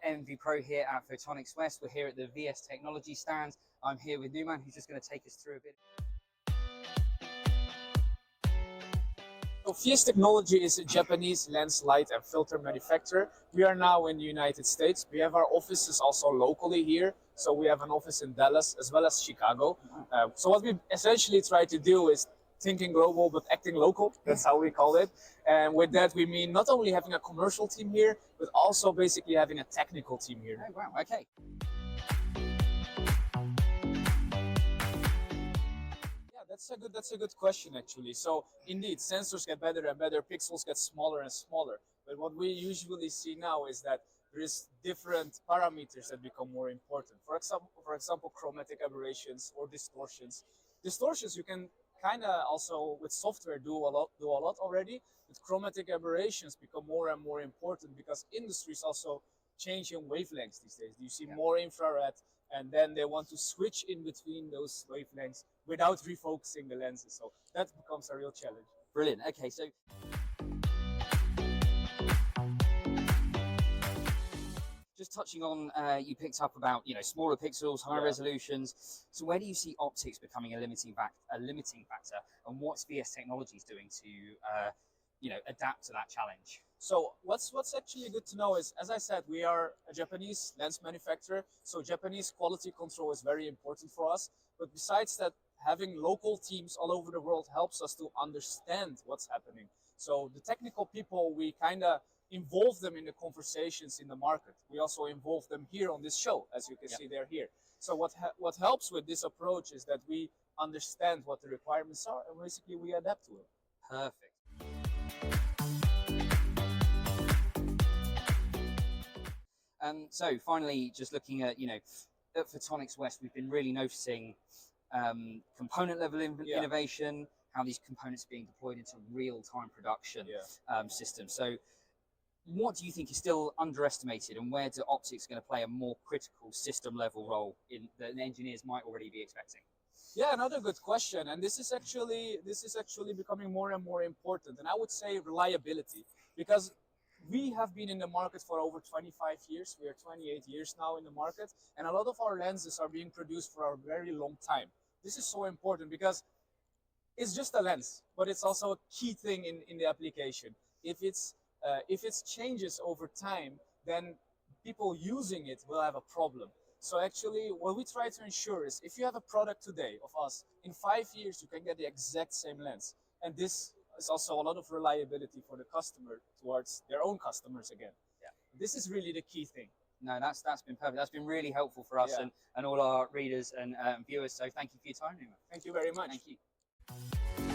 Envy Pro here at Photonics West. We're here at the VS Technology stand. I'm here with Numan, who's just going to take us through a bit. So VS Technology is a Japanese lens, light and filter manufacturer. We are now in the United States. We have our offices also locally here. So we have an office in Dallas as well as Chicago. So what we essentially try to do is thinking global but acting local. That's how we call it. And with that we mean not only having a commercial team here, but also basically having a technical team here. Oh wow, okay. That's a good question actually. So indeed, sensors get better and better, pixels get smaller and smaller. But what we usually see now is that there is different parameters that become more important. For example, chromatic aberrations or distortions. Distortions you can kind of also with software do a lot already. But chromatic aberrations become more and more important because industry is also changing wavelengths these days. You see more infrared, and then they want to switch in between those wavelengths without refocusing the lenses. So that becomes a real challenge. Brilliant. Okay, so just touching on, you picked up about smaller pixels, higher resolutions. So where do you see optics becoming a limiting factor, and what's VS Technologies doing to adapt to that challenge? So what's actually good to know is, as I said, we are a Japanese lens manufacturer, so Japanese quality control is very important for us. But besides that, having local teams all over the world helps us to understand what's happening. So the technical people, we kind of involve them in the conversations in the market. We also involve them here on this show, as you can see they're here. So what helps with this approach is that we understand what the requirements are, and basically we adapt to it. Perfect. So finally, just looking at, at Photonics West, we've been really noticing component level innovation, how these components are being deployed into real-time production systems. So what do you think is still underestimated, and where do optics going to play a more critical system level role in that engineers might already be expecting? Yeah, another good question. And this is actually becoming more and more important. And I would say reliability, because we have been in the market for over 25 years. We are 28 years now in the market, and a lot of our lenses are being produced for a very long time. This is so important because it's just a lens, but it's also a key thing in the application. If it changes over time, then people using it will have a problem. So actually, what we try to ensure is, if you have a product today of us, in 5 years you can get the exact same lens. And this is also a lot of reliability for the customer towards their own customers again. Yeah. This is really the key thing. No, that's been perfect. That's been really helpful for us and all our readers and viewers. So thank you for your time, Numan. Thank you very much. Thank you.